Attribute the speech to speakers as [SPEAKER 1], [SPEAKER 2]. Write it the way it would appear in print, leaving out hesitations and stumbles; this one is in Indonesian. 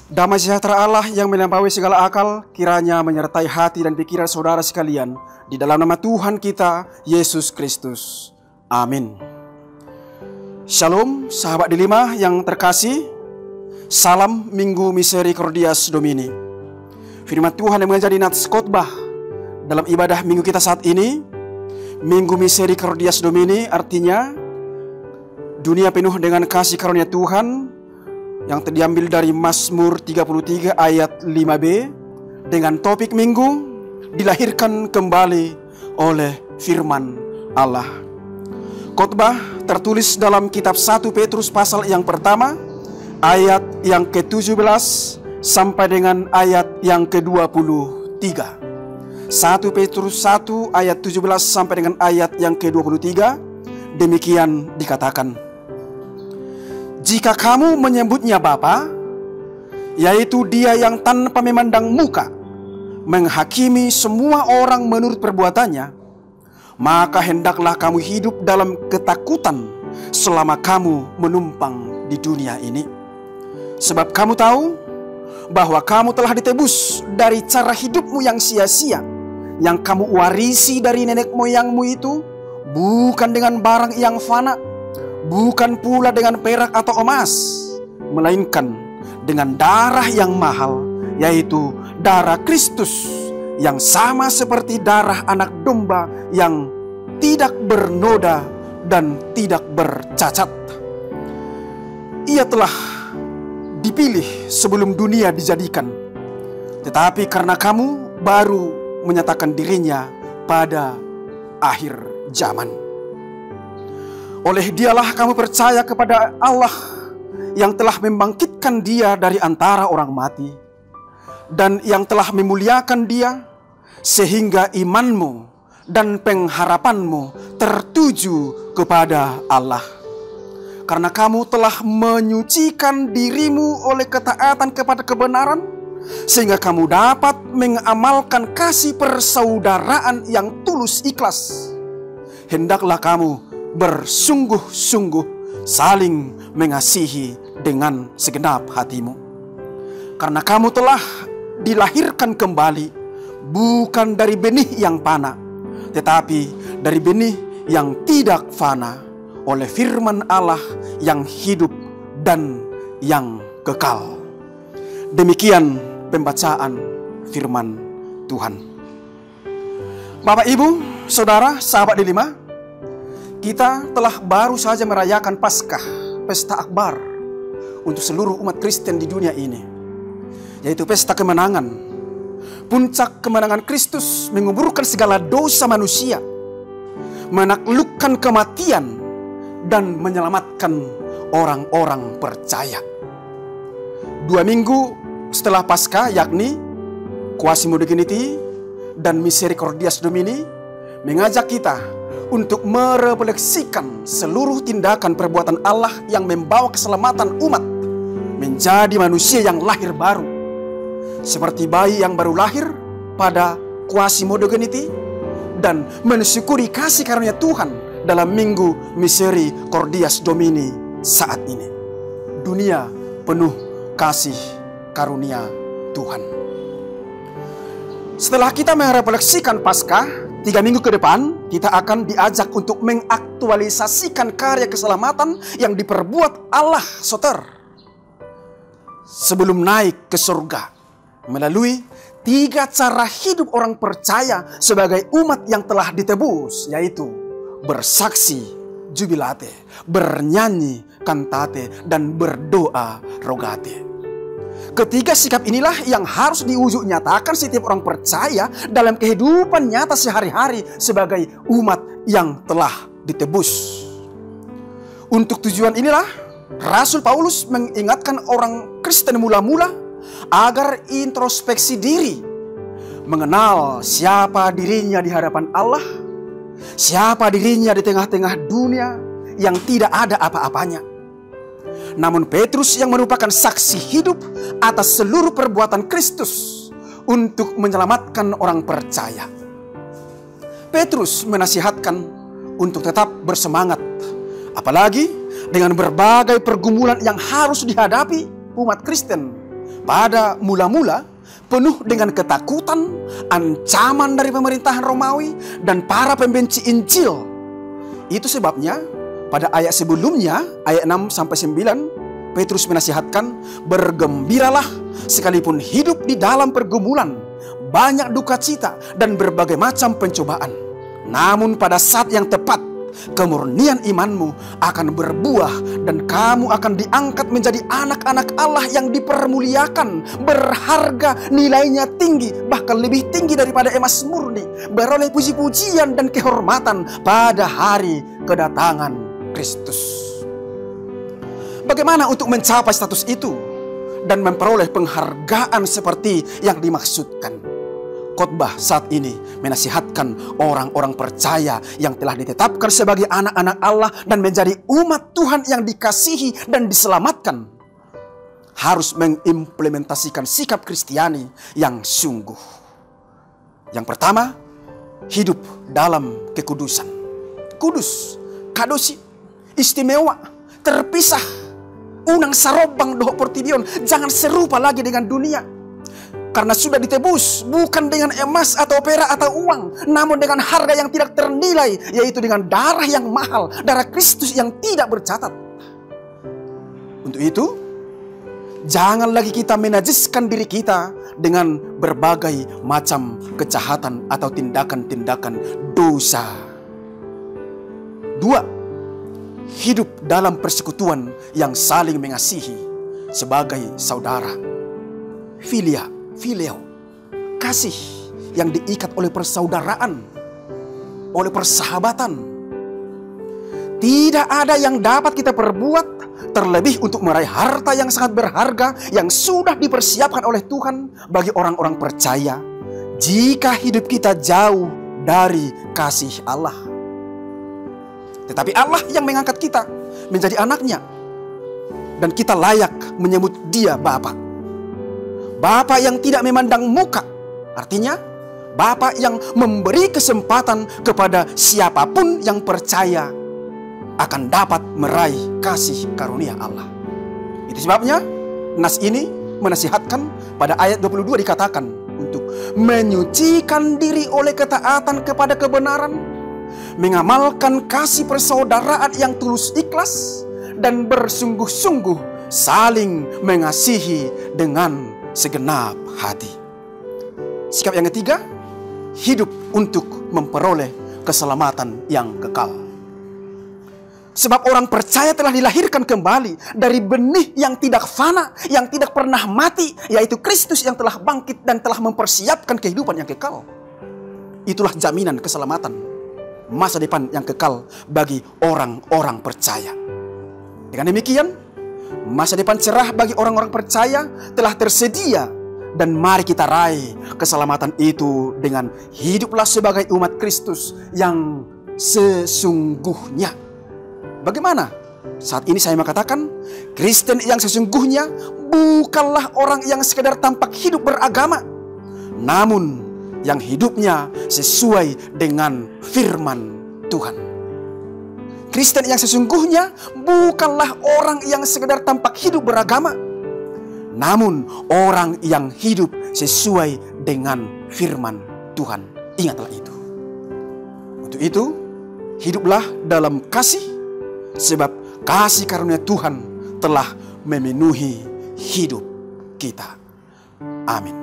[SPEAKER 1] Damai sejahtera Allah yang melampaui segala akal kiranya menyertai hati dan pikiran saudara sekalian di dalam nama Tuhan kita Yesus Kristus. Amin. Shalom sahabat Delima yang terkasih. Salam Minggu Misericordias Domini. Firman Tuhan yang menjadi nats khotbah dalam ibadah minggu kita saat ini, Minggu Misericordias Domini, artinya dunia penuh dengan kasih karunia Tuhan, yang diambil dari Mazmur 33 ayat 5b dengan topik minggu dilahirkan kembali oleh firman Allah. Khotbah tertulis dalam kitab 1 Petrus pasal yang pertama ayat yang ke-17 sampai dengan ayat yang ke-23. 1 Petrus 1 ayat 17 sampai dengan ayat yang ke-23. Demikian dikatakan, jika kamu menyebutnya Bapa, yaitu Dia yang tanpa memandang muka menghakimi semua orang menurut perbuatannya, maka hendaklah kamu hidup dalam ketakutan selama kamu menumpang di dunia ini. Sebab kamu tahu bahwa kamu telah ditebus dari cara hidupmu yang sia-sia, yang kamu warisi dari nenek moyangmu itu, bukan dengan barang yang fana, bukan pula dengan perak atau emas, melainkan dengan darah yang mahal, yaitu darah Kristus, yang sama seperti darah anak domba yang tidak bernoda dan tidak bercacat. Ia telah dipilih sebelum dunia dijadikan, tetapi karena kamu baru menyatakan dirinya pada akhir zaman. Oleh Dialah kamu percaya kepada Allah yang telah membangkitkan Dia dari antara orang mati, dan yang telah memuliakan Dia, sehingga imanmu dan pengharapanmu tertuju kepada Allah. Karena kamu telah menyucikan dirimu oleh ketaatan kepada kebenaran, sehingga kamu dapat mengamalkan kasih persaudaraan yang tulus ikhlas. Hendaklah kamu bersungguh-sungguh saling mengasihi dengan segenap hatimu. Karena kamu telah dilahirkan kembali, bukan dari benih yang fana, tetapi dari benih yang tidak fana, oleh firman Allah yang hidup dan yang kekal. Demikian pembacaan firman Tuhan. Bapak, Ibu, Saudara, sahabat Delima, kita telah baru saja merayakan Paskah, pesta akbar untuk seluruh umat Kristen di dunia ini, yaitu pesta kemenangan. Puncak kemenangan Kristus menguburkan segala dosa manusia, menaklukkan kematian, dan menyelamatkan orang-orang percaya. 2 minggu setelah Paskah, yakni Quasimodo Dignity dan Misericordias Domini, mengajak kita untuk merefleksikan seluruh tindakan perbuatan Allah yang membawa keselamatan umat menjadi manusia yang lahir baru, seperti bayi yang baru lahir pada Quasimodo Dignity, dan mensyukuri kasih karunia Tuhan dalam Minggu Misericordias Domini saat ini. Dunia penuh kasih karunia Tuhan. Setelah kita merefleksikan Paskah, 3 minggu ke depan kita akan diajak untuk mengaktualisasikan karya keselamatan yang diperbuat Allah Soter sebelum naik ke surga melalui 3 cara hidup orang percaya sebagai umat yang telah ditebus, yaitu bersaksi jubilate, bernyanyi kantate, dan berdoa rogate. Ketiga sikap inilah yang harus diwujud nyatakan setiap orang percaya dalam kehidupan nyata sehari-hari sebagai umat yang telah ditebus. Untuk tujuan inilah Rasul Paulus mengingatkan orang Kristen mula-mula agar introspeksi diri, mengenal siapa dirinya di hadapan Allah, siapa dirinya di tengah-tengah dunia yang tidak ada apa-apanya. Namun Petrus yang merupakan saksi hidup atas seluruh perbuatan Kristus untuk menyelamatkan orang percaya. Petrus menasihatkan untuk tetap bersemangat, apalagi dengan berbagai pergumulan yang harus dihadapi umat Kristen pada mula-mula penuh dengan ketakutan, ancaman dari pemerintahan Romawi dan para pembenci Injil. Itu sebabnya pada ayat sebelumnya, ayat 6-9, Petrus menasihatkan, bergembiralah sekalipun hidup di dalam pergumulan, banyak duka cita dan berbagai macam pencobaan. Namun pada saat yang tepat, kemurnian imanmu akan berbuah dan kamu akan diangkat menjadi anak-anak Allah yang dipermuliakan, berharga, nilainya tinggi, bahkan lebih tinggi daripada emas murni, beroleh puji-pujian dan kehormatan pada hari kedatangan Kristus. Bagaimana untuk mencapai status itu dan memperoleh penghargaan seperti yang dimaksudkan? Khotbah saat ini menasihatkan orang-orang percaya yang telah ditetapkan sebagai anak-anak Allah dan menjadi umat Tuhan yang dikasihi dan diselamatkan, harus mengimplementasikan sikap Kristiani yang sungguh. Yang pertama, hidup dalam kekudusan. Kudus, kadosi, istimewa, terpisah, unang sarobang doho portibion. Jangan serupa lagi dengan dunia. Karena sudah ditebus bukan dengan emas atau perak atau uang, namun dengan harga yang tidak ternilai, yaitu dengan darah yang mahal, darah Kristus yang tidak bercatat. Untuk itu, jangan lagi kita menajiskan diri kita dengan berbagai macam kejahatan atau tindakan-tindakan dosa. 2. Hidup dalam persekutuan yang saling mengasihi sebagai saudara. Filio, kasih yang diikat oleh persaudaraan, oleh persahabatan. Tidak ada yang dapat kita perbuat terlebih untuk meraih harta yang sangat berharga yang sudah dipersiapkan oleh Tuhan bagi orang-orang percaya, jika hidup kita jauh dari kasih Allah. Tetapi Allah yang mengangkat kita menjadi anaknya, dan kita layak menyebut Dia Bapa. Bapa yang tidak memandang muka, artinya Bapa yang memberi kesempatan kepada siapapun yang percaya akan dapat meraih kasih karunia Allah. Itu sebabnya nas ini menasihatkan pada ayat 22 dikatakan untuk menyucikan diri oleh ketaatan kepada kebenaran, mengamalkan kasih persaudaraan yang tulus ikhlas, dan bersungguh-sungguh saling mengasihi dengan segenap hati. Sikap yang ketiga, hidup untuk memperoleh keselamatan yang kekal. Sebab orang percaya telah dilahirkan kembali dari benih yang tidak fana, yang tidak pernah mati, yaitu Kristus yang telah bangkit dan telah mempersiapkan kehidupan yang kekal. Itulah jaminan keselamatan, masa depan yang kekal bagi orang-orang percaya. Dengan demikian, masa depan cerah bagi orang-orang percaya telah tersedia, dan mari kita raih keselamatan itu dengan hiduplah sebagai umat Kristus yang sesungguhnya. Bagaimana? Saat ini saya mengatakan, Kristen yang sesungguhnya bukanlah orang yang sekedar tampak hidup beragama, namun yang hidupnya sesuai dengan firman Tuhan. Kristen yang sesungguhnya bukanlah orang yang sekedar tampak hidup beragama, namun orang yang hidup sesuai dengan firman Tuhan. Ingatlah itu. Untuk itu, hiduplah dalam kasih, sebab kasih karunia Tuhan telah memenuhi hidup kita. Amin.